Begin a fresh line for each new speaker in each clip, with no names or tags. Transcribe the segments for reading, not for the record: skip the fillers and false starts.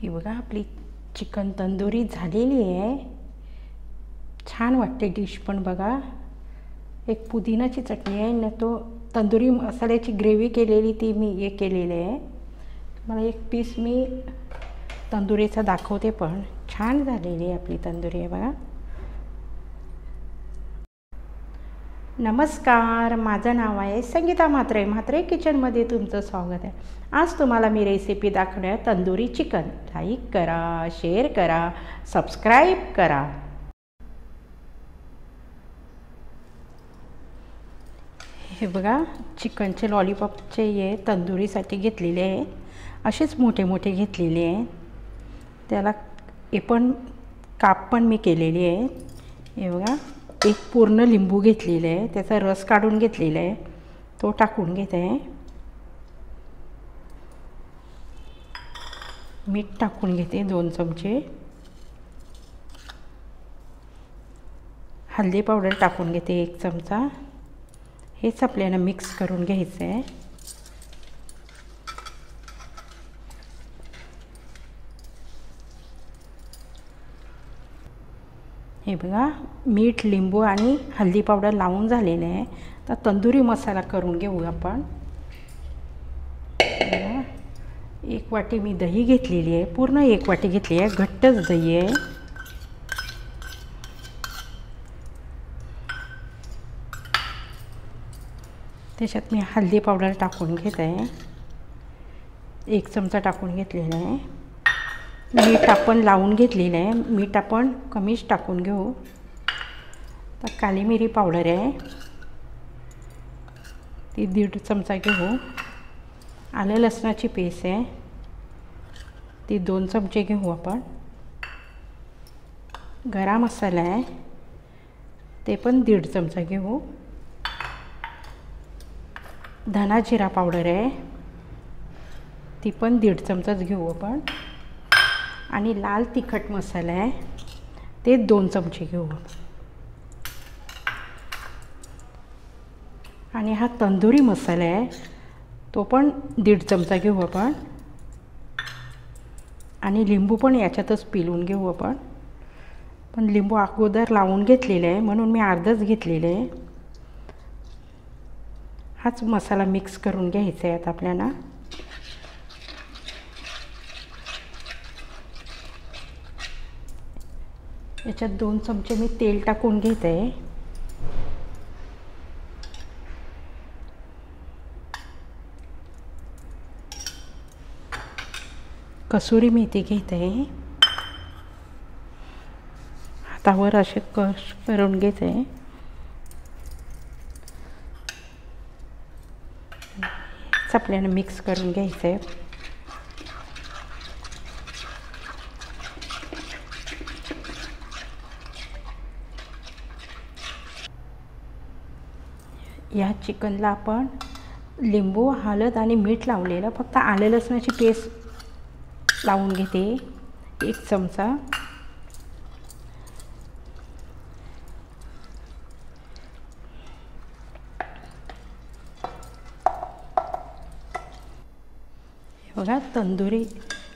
ही बघा आपली चिकन तंदुरी झालेली आहे. छान वाटते डिश पण बघा. एक पुदिनाची चटणी आहे ना, तो तंदुरी मसाल्याची ग्रेव्ही केलेली ती मी हे केलेली आहे. मला एक पीस मी तंदुरीचा दाखवते, पण छान झालेली आहे आपली तंदुरी आहे बघा. नमस्कार, माझं नाव आहे संगीता म्हात्रे. म्हात्रे किचनमध्ये तुमचं स्वागत आहे. आज तुम्हाला मी रेसिपी दाखवणार तंदुरी चिकन. लाईक करा, शेअर करा, सबस्क्राईब करा. हे बघा चिकनचे लॉलीपॉपचे हे तंदुरीसाठी घेतलेले आहे. असेच मोठे मोठे घेतलेले आहे. त्याला हे पण काप पण मी केलेली आहे. हे बघा एक पूर्ण लिंबू घेतलेलं आहे, त्याचा रस काढून घेतलेला आहे, तो टाकून घेत आहे. मीठ टाकून घेते 2 चमचे. हळदी पावडर टाकून घेते 1 चमचा. हेच आपल्याला मिक्स करून घ्यायचं आहे. हे बघा मीठ, लिंबू आणि हळदी पावडर लावून झालेले आहे. तर तंदुरी मसाला करून घेऊ आपण. 1 वाटी मी दही घेतलेली आहे, पूर्ण 1 वाटी घेतली आहे, घट्टच दही आहे. त्याच्यात मी हळदी पावडर टाकून घेत आहे. 1 चमचा टाकून घेतलेला आहे. मीठ आपण लावून घेतलेलं आहे, मीठ आपण कमीच टाकून घेऊ. तर काली मिरी पावडर आहे ती 1.5 चमचा घेऊ. आलं लसणाची पेस्ट आहे ती 2 चमचे घेऊ आपण. गरम मसाला आहे ते पण 1.5 चमचा घेऊ. धना जिरा पावडर आहे ती पण 1.5 चमचाच घेऊ आपण. आणि लाल तिखट मसाला आहे ते 2 चमचे घेऊ. आणि हा तंदुरी मसाला आहे तो पण 1.5 चमचा घेऊ आपण. आणि लिंबू पण याच्यातच पिळून घेऊ आपण. पण लिंबू अगोदर लावून घेतलेलं आहे म्हणून मी अर्धच घेतलेलं आहे. हाच मसाला मिक्स करून घ्यायचा आहे आता आपल्याला. याच्यात 2 चमचे मी तेल टाकून घेत आहे. कसुरी मेथी घेत आहे, हातावर असे कश करून घेत आहे. आपल्याला मिक्स करून घ्यायचं आहे. या चिकनला आपण लिंबू, हळद आणि मीठ लावलेलं, फक्त आलं लसणाची पेस्ट लावून घेते 1 चमचा. बघा तंदुरी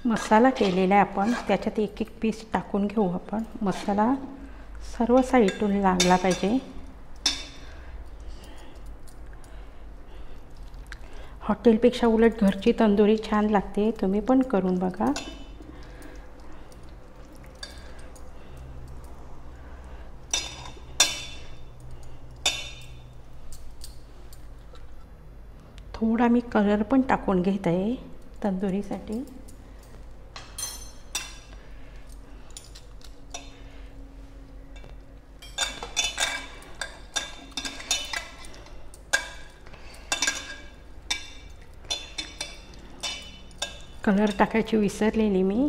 मसाला केलेला आहे आपण, त्याच्यात 1-1 पीस टाकून घेऊ आपण. मसाला सर्व साईडून लागला पाहिजे. हॉटेलपेक्षा उलट घरची तंदुरी छान लागते, तुम्ही पण करून बघा. थोडा मी कलर पण टाकून घेत आहे तंदुरीसाठी. कलर टाकायची विसरलेली मी.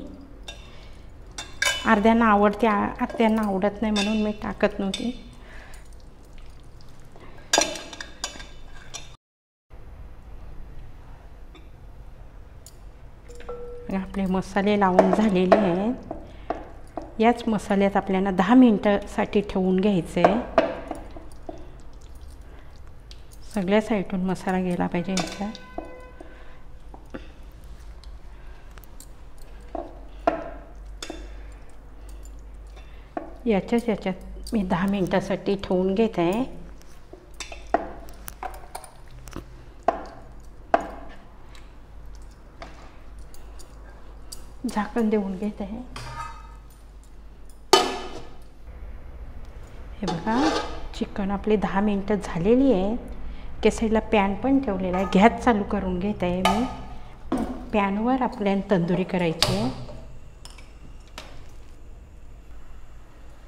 अर्ध्यांना आवडते, अर्ध्यांना आवडत नाही म्हणून मी टाकत नव्हती. आपले मसाले लावून झालेले आहेत. याच मसाल्यात आपल्याला 10 मिनिटासाठी ठेवून घ्यायचे आहे. सगळ्या साईडून मसाला गेला पाहिजे याचा. याच्यात मी 10 मिनिटासाठी ठेवून घेत आहे. झाकण देऊन घेत आहे. हे बघा, चिकन आपले 10 मिनिटं झालेली आहे. एका साईडला पॅन पण ठेवलेला आहे. गॅस चालू करून घेत आहे मी. पॅनवर आपल्याला तंदुरी करायची आहे.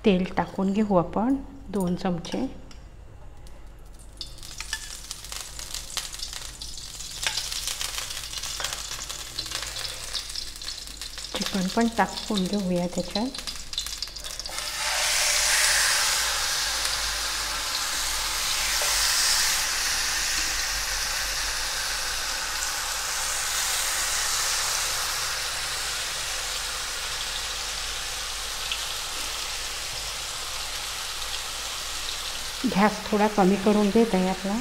तेल टाकून घेऊ आपण 2 चमचे. चिकन पण टाकून घेऊया त्याच्यात. गॅस थोडा कमी करून देत आहे आपला.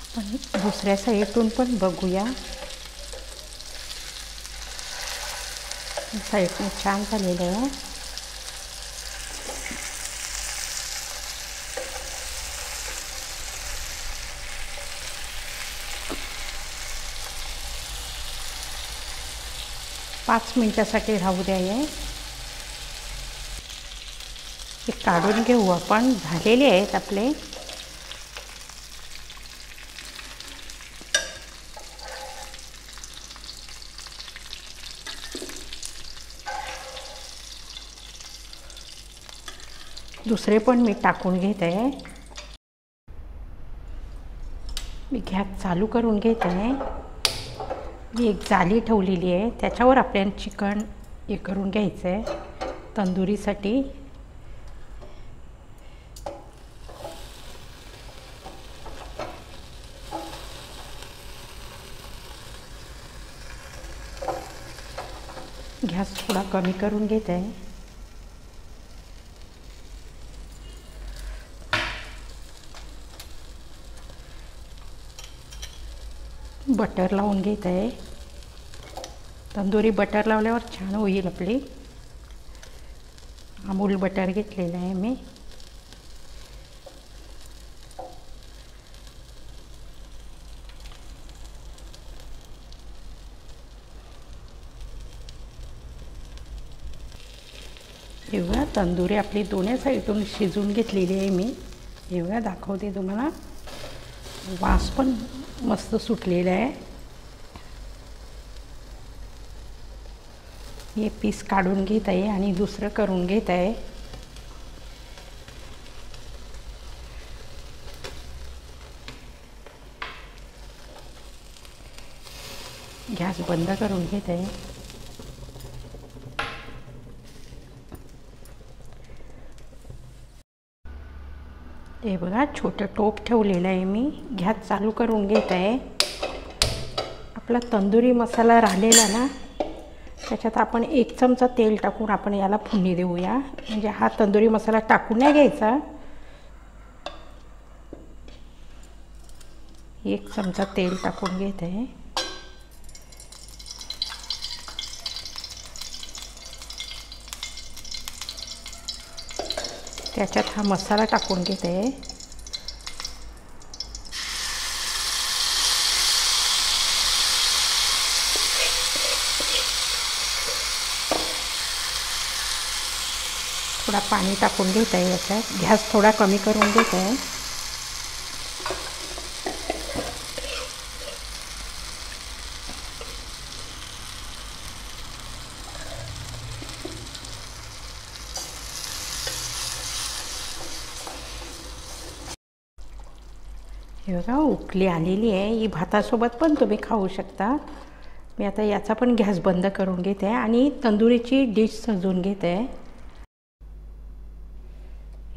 आपण दुसऱ्या साईडून पण बघूया. साईडने छान झालेलं आहे. पाच मिनिटासाठी राहू द्या. हे काढून घेऊ आपण. झालेले आहेत आपले. दुसरे पण मी टाकून घेत आहे. मी गॅस चालू करून घेत आहे. मी एक जाली ठेवलेली आहे, त्याच्यावर आपल्याला चिकन हे करून घ्यायचं आहे तंदुरीसाठी. गॅस थोडा कमी करून घेत आहे. बटर लावून घेत आहे. तंदुरी बटर लावल्यावर छान होईल आपली. अमूल बटर घेतलेलं आहे मी. एवढा तंदुरी आपली दोन्ही साईडून शिजवून घेतलेली आहे मी. एवढा दाखवते तुम्हाला. वास पण मस्त सुटलेला आहे. हे पीस काढून घेत आहे आणि दुसरं करून घेत आहे. गॅस बंद करून घेत आहे. हे बघा, छोटं टोप ठेवलेलं आहे मी. गॅस चालू करून घेत आहे. आपला तंदुरी मसाला राहिलेला ना, त्याच्यात आपण 1 चमचा तेल टाकून आपण याला फोडणी देऊया. म्हणजे हा तंदुरी मसाला टाकून नाही घ्यायचा. 1 चमचा तेल टाकून घेत आहे. त्याच्यात हा मसाला टाकून घेत आहे. थोडा पाणी टाकून घेत आहे याच्यात. गॅस थोडा कमी करून घेत आहे. हे बघा, उकळी आलेली आहे. ही भातासोबत पण तुम्ही खाऊ शकता. मी आता याचा पण गॅस बंद करून घेत आहे आणि तंदुरीची डिश सजवून घेत आहे.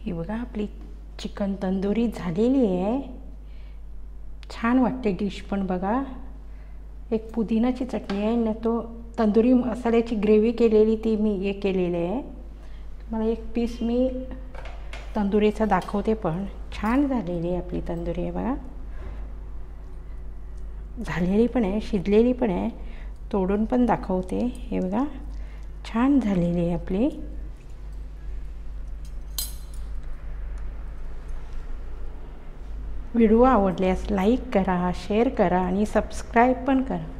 ही बघा, आपली चिकन तंदुरी झालेली आहे. छान वाटते डिश पण बघा. एक पुदिनाची चटणी आहे ना, तो तंदुरी मसाल्याची ग्रेव्ही केलेली ती मी हे केलेली आहे. मला एक पीस मी तंदुरीचा दाखवते. पण छान झालेली आहे आपली तंदुरी आहे बघा. झालेली पण आहे, शिजलेली पण आहे. तोडून पण दाखवते. हे बघा छान झालेली आहे आपली. व्हिडिओ आवडल्यास लाईक करा, शेअर करा आणि सबस्क्राईब पण करा.